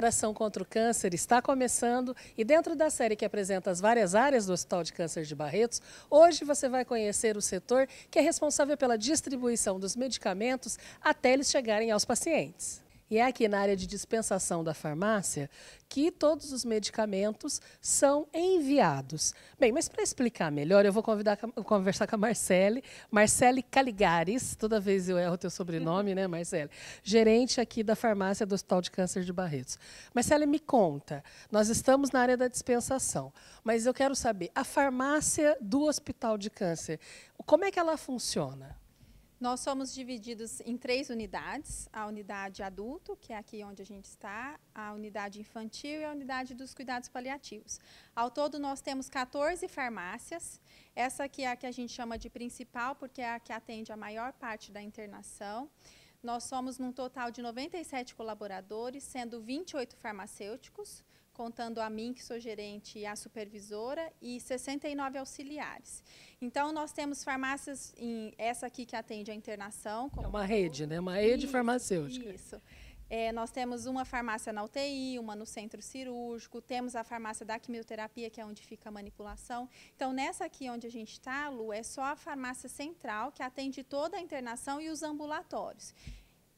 Geração contra o Câncer está começando e dentro da série que apresenta as várias áreas do Hospital de Câncer de Barretos, hoje você vai conhecer o setor que é responsável pela distribuição dos medicamentos até eles chegarem aos pacientes. E é aqui na área de dispensação da farmácia que todos os medicamentos são enviados. Bem, mas para explicar melhor, eu vou conversar com a Marcele Caligares, toda vez eu erro o teu sobrenome, né, Marcele? Gerente aqui da farmácia do Hospital de Câncer de Barretos. Marcele, me conta, nós estamos na área da dispensação, mas eu quero saber, a farmácia do Hospital de Câncer, como é que ela funciona? Nós somos divididos em 3 unidades, a unidade adulto, que é aqui onde a gente está, a unidade infantil e a unidade dos cuidados paliativos. Ao todo, nós temos 14 farmácias, essa aqui é a que a gente chama de principal, porque é a que atende a maior parte da internação. Nós somos num total de 97 colaboradores, sendo 28 farmacêuticos, contando a mim, que sou gerente, e a supervisora, e 69 auxiliares. Então, nós temos farmácias, essa aqui que atende a internação. É uma rede, né? Uma rede farmacêutica. Isso. Nós temos uma farmácia na UTI, uma no centro cirúrgico, temos a farmácia da quimioterapia, que é onde fica a manipulação. Então, nessa aqui onde a gente está, Lu, é só a farmácia central, que atende toda a internação e os ambulatórios.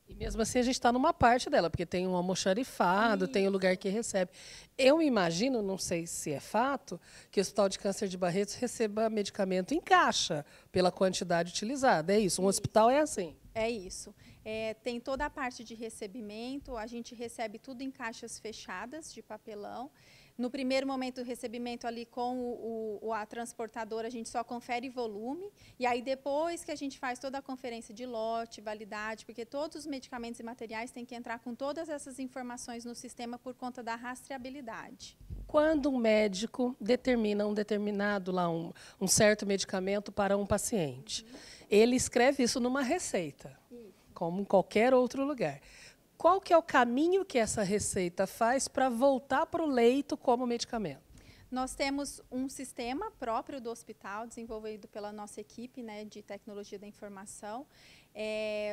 E mesmo assim a gente está numa parte dela, porque tem um almoxarifado, tem o lugar que recebe. Eu imagino, não sei se é fato, que o Hospital de Câncer de Barretos receba medicamento em caixa, pela quantidade utilizada. É isso? Um hospital é assim? É isso. Tem toda a parte de recebimento, a gente recebe tudo em caixas fechadas de papelão. No primeiro momento do recebimento ali com a transportadora, a gente só confere volume. E aí depois que a gente faz toda a conferência de lote, validade, porque todos os medicamentos e materiais têm que entrar com todas essas informações no sistema por conta da rastreabilidade. Quando um médico determina um certo medicamento para um paciente, ele escreve isso numa receita, como em qualquer outro lugar. Qual que é o caminho que essa receita faz para voltar para o leito como medicamento? Nós temos um sistema próprio do hospital, desenvolvido pela nossa equipe, né, de tecnologia da informação.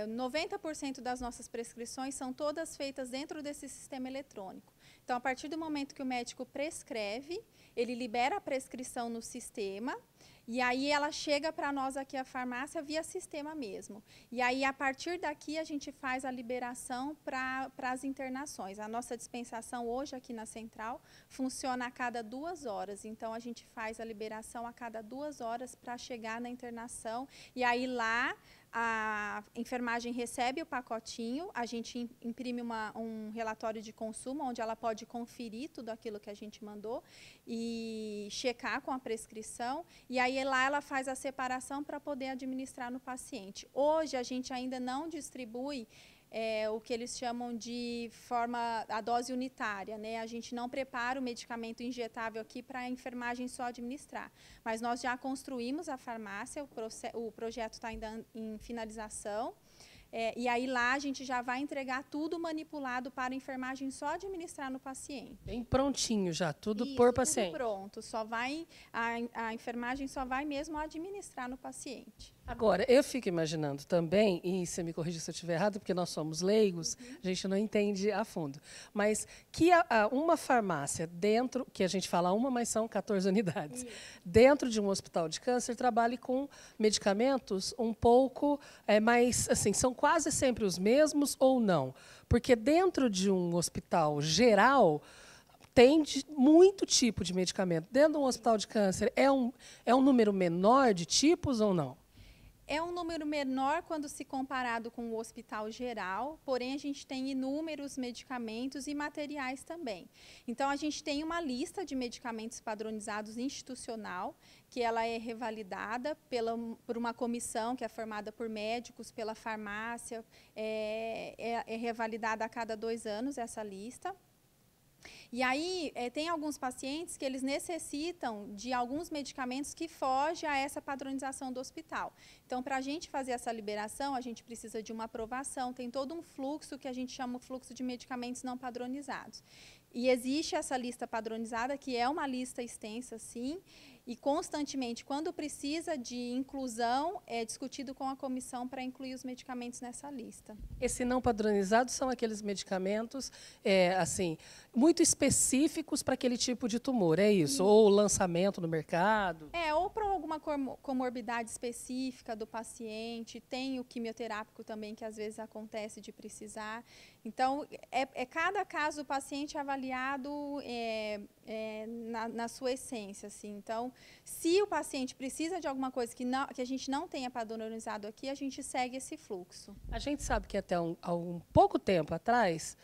90% das nossas prescrições são todas feitas dentro desse sistema eletrônico. Então, a partir do momento que o médico prescreve, ele libera a prescrição no sistema, e aí ela chega para nós aqui, a farmácia, via sistema mesmo. E aí, a partir daqui, a gente faz a liberação para as internações. A nossa dispensação hoje aqui na central funciona a cada 2 horas. Então, a gente faz a liberação a cada 2 horas para chegar na internação. E aí lá a enfermagem recebe o pacotinho, a gente imprime um relatório de consumo, onde ela pode conferir tudo aquilo que a gente mandou e checar com a prescrição, e aí lá ela faz a separação para poder administrar no paciente. Hoje a gente ainda não distribui o que eles chamam de a dose unitária, né? A gente não prepara o medicamento injetável aqui para a enfermagem só administrar. Mas nós já construímos a farmácia, o projeto está ainda em finalização. E aí lá a gente já vai entregar tudo manipulado para a enfermagem só administrar no paciente. Bem prontinho já, tudo Isso, por paciente. Tudo pronto, a enfermagem só vai mesmo administrar no paciente. Agora, eu fico imaginando também, e você me corrija se eu estiver errado, porque nós somos leigos, a gente não entende a fundo, mas que uma farmácia dentro, que a gente fala uma, mas são 14 unidades, dentro de um hospital de câncer, trabalhe com medicamentos um pouco mais, assim, são quase sempre os mesmos ou não? Porque dentro de um hospital geral, tem muito tipo de medicamento. Dentro de um hospital de câncer, é um número menor de tipos ou não? É um número menor quando se comparado com o hospital geral, porém a gente tem inúmeros medicamentos e materiais também. Então a gente tem uma lista de medicamentos padronizados institucional, que ela é revalidada por uma comissão que é formada por médicos, pela farmácia, é revalidada a cada 2 anos essa lista. E aí, tem alguns pacientes que eles necessitam de alguns medicamentos que fogem a essa padronização do hospital. Então, para a gente fazer essa liberação, a gente precisa de uma aprovação, tem todo um fluxo que a gente chama de fluxo de medicamentos não padronizados. E existe essa lista padronizada, que é uma lista extensa, sim, e constantemente, quando precisa de inclusão, é discutido com a comissão para incluir os medicamentos nessa lista. Esse não padronizado são aqueles medicamentos assim, muito específicos para aquele tipo de tumor, é isso? Ou lançamento no mercado? Ou para alguma comorbidade específica do paciente, tem o quimioterápico também, que às vezes acontece de precisar. Então, cada caso do paciente avaliado na sua essência. Assim. Então, se o paciente precisa de alguma coisa que a gente não tenha padronizado aqui, a gente segue esse fluxo. A gente sabe que até há um pouco tempo atrás,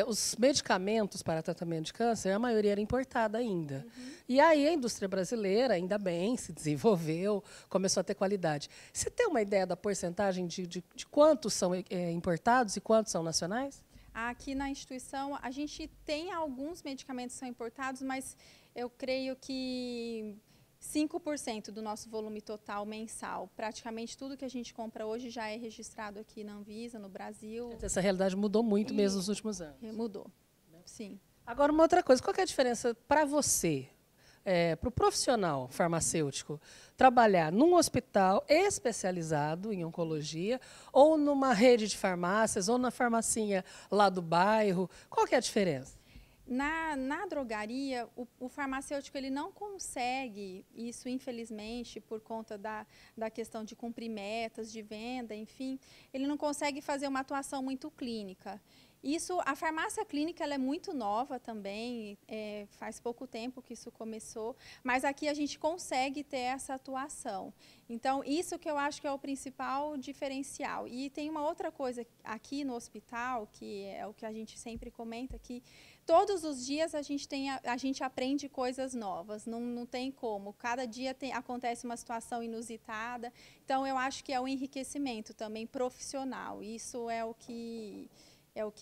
os medicamentos para tratamento de câncer, a maioria era importada ainda. Uhum. E aí a indústria brasileira, ainda bem, se desenvolveu, começou a ter qualidade. Você tem uma ideia da porcentagem de quantos são importados e quantos são nacionais? Aqui na instituição, a gente tem alguns medicamentos que são importados, mas eu creio que 5% do nosso volume total mensal. Praticamente tudo que a gente compra hoje já é registrado aqui na Anvisa, no Brasil. Essa realidade mudou muito mesmo nos últimos anos. Mudou, sim. Agora, uma outra coisa, qual que é a diferença para você, para o profissional farmacêutico, trabalhar num hospital especializado em oncologia ou numa rede de farmácias ou na farmacinha lá do bairro? Qual que é a diferença? Na drogaria, o farmacêutico ele não consegue isso, infelizmente, por conta da questão de cumprir metas de venda, enfim, ele não consegue fazer uma atuação muito clínica. A farmácia clínica ela é muito nova também, faz pouco tempo que isso começou, mas aqui a gente consegue ter essa atuação. Então, isso que eu acho que é o principal diferencial. E tem uma outra coisa aqui no hospital, que é o que a gente sempre comenta, que todos os dias a gente aprende coisas novas, não tem como. Cada dia acontece uma situação inusitada. Então, eu acho que é um enriquecimento também profissional. Isso é o que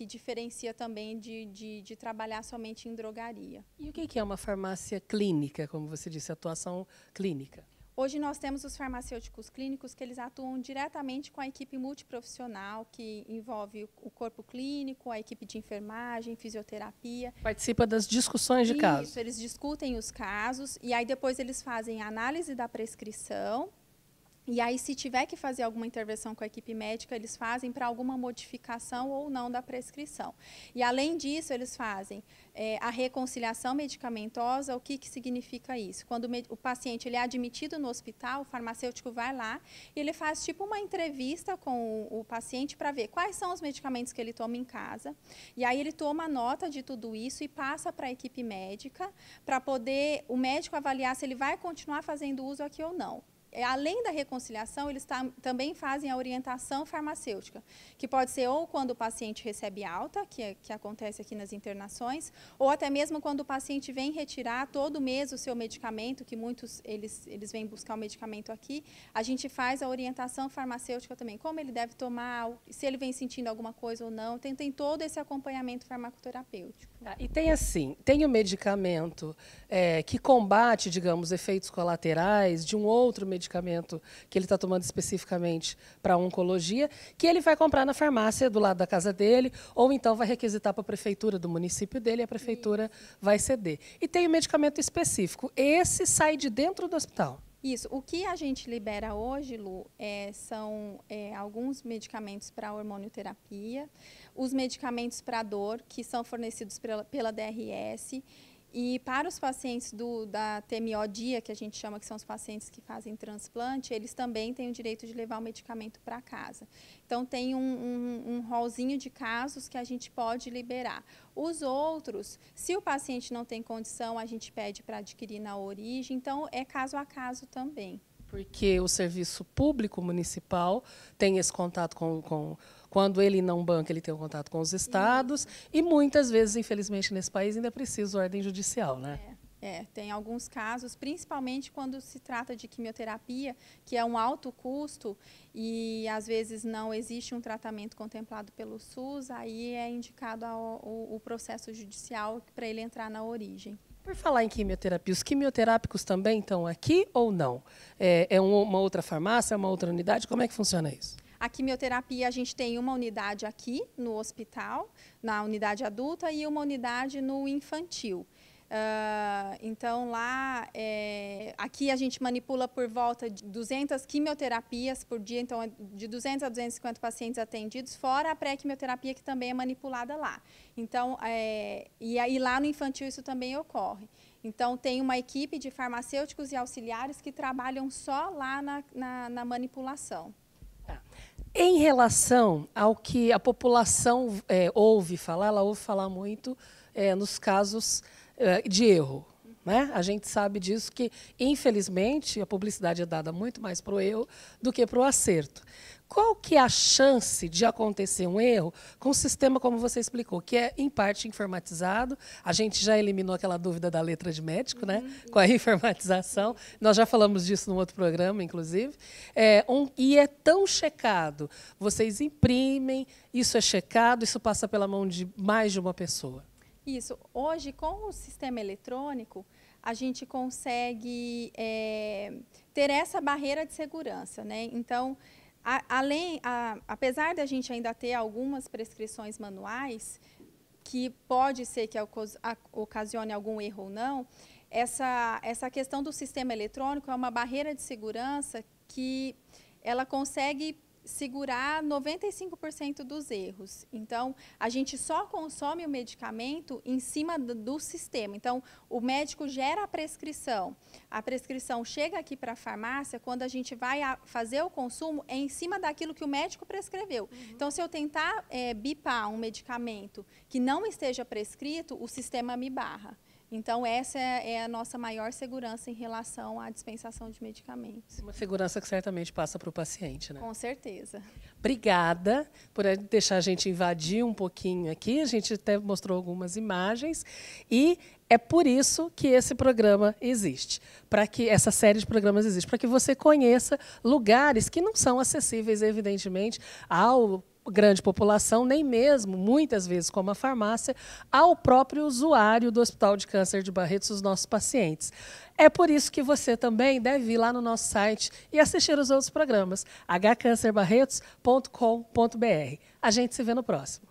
diferencia também de trabalhar somente em drogaria. E o que é uma farmácia clínica, como você disse, atuação clínica? Hoje nós temos os farmacêuticos clínicos que eles atuam diretamente com a equipe multiprofissional, que envolve o corpo clínico, a equipe de enfermagem, fisioterapia. Participa das discussões de casos. Isso, eles discutem os casos e aí depois eles fazem a análise da prescrição. E aí, se tiver que fazer alguma intervenção com a equipe médica, eles fazem para alguma modificação ou não da prescrição. E, além disso, eles fazem a reconciliação medicamentosa. O que significa isso? Quando o paciente ele é admitido no hospital, o farmacêutico vai lá e ele faz tipo uma entrevista com o paciente para ver quais são os medicamentos que ele toma em casa. E aí ele toma nota de tudo isso e passa para a equipe médica para poder o médico avaliar se ele vai continuar fazendo uso aqui ou não. Além da reconciliação, eles também fazem a orientação farmacêutica, que pode ser ou quando o paciente recebe alta, que acontece aqui nas internações, ou até mesmo quando o paciente vem retirar todo mês o seu medicamento, que muitos eles vêm buscar o medicamento aqui, a gente faz a orientação farmacêutica também, como ele deve tomar, se ele vem sentindo alguma coisa ou não, tem todo esse acompanhamento farmacoterapêutico. E tem o medicamento que combate, digamos, efeitos colaterais de um outro medicamento que ele está tomando especificamente para a oncologia, que ele vai comprar na farmácia do lado da casa dele, ou então vai requisitar para a prefeitura do município dele e a prefeitura vai ceder. E tem o medicamento específico. Esse sai de dentro do hospital. Isso. O que a gente libera hoje, Lu, são alguns medicamentos para hormonioterapia, os medicamentos para dor, que são fornecidos pela DRS, e para os pacientes da TMO-DIA, que a gente chama que são os pacientes que fazem transplante, eles também têm o direito de levar o medicamento para casa. Então, tem um rolzinho de casos que a gente pode liberar. Os outros, se o paciente não tem condição, a gente pede para adquirir na origem. Então, é caso a caso também. Porque o serviço público municipal tem esse contato quando ele não banca, ele tem um contato com os estados. E muitas vezes, infelizmente, nesse país ainda é preciso ordem judicial, né? Tem alguns casos, principalmente quando se trata de quimioterapia, que é um alto custo e às vezes não existe um tratamento contemplado pelo SUS, aí é indicado o processo judicial para ele entrar na origem. Por falar em quimioterapia, os quimioterápicos também estão aqui ou não? É uma outra farmácia, uma outra unidade? Como é que funciona isso? A quimioterapia, a gente tem uma unidade aqui no hospital, na unidade adulta, e uma unidade no infantil. Então, lá, aqui a gente manipula por volta de 200 quimioterapias por dia, então, de 200 a 250 pacientes atendidos, fora a pré-quimioterapia, que também é manipulada lá. Então, e aí lá no infantil isso também ocorre. Então, tem uma equipe de farmacêuticos e auxiliares que trabalham só lá na manipulação. Em relação ao que a população ouve falar, ela ouve falar muito nos casos de erro. Né? A gente sabe disso, que, infelizmente, a publicidade é dada muito mais para o erro do que para o acerto. Qual que é a chance de acontecer um erro com um sistema, como você explicou, que é, em parte, informatizado? A gente já eliminou aquela dúvida da letra de médico, né? Com a informatização. Nós já falamos disso num outro programa, inclusive. E é tão checado. Vocês imprimem, isso é checado, isso passa pela mão de mais de uma pessoa. Isso. Hoje, com o sistema eletrônico, a gente consegue ter essa barreira de segurança, né? Então, apesar de a gente ainda ter algumas prescrições manuais, que pode ser que ocasione algum erro ou não, essa questão do sistema eletrônico é uma barreira de segurança que ela consegue segurar 95% dos erros. Então, a gente só consome o medicamento em cima do sistema. Então, o médico gera a prescrição chega aqui para a farmácia, quando a gente vai fazer o consumo, é em cima daquilo que o médico prescreveu. Então, se eu tentar bipar um medicamento que não esteja prescrito, o sistema me barra. Então, essa é a nossa maior segurança em relação à dispensação de medicamentos. Uma segurança que certamente passa para o paciente, né? Com certeza. Obrigada por deixar a gente invadir um pouquinho aqui. A gente até mostrou algumas imagens. E é por isso que esse programa existe, para que essa série de programas existe, para que você conheça lugares que não são acessíveis, evidentemente, ao grande população, nem mesmo, muitas vezes, como a farmácia, ao próprio usuário do Hospital de Câncer de Barretos, os nossos pacientes. É por isso que você também deve ir lá no nosso site e assistir os outros programas, hcancerbarretos.com.br. A gente se vê no próximo.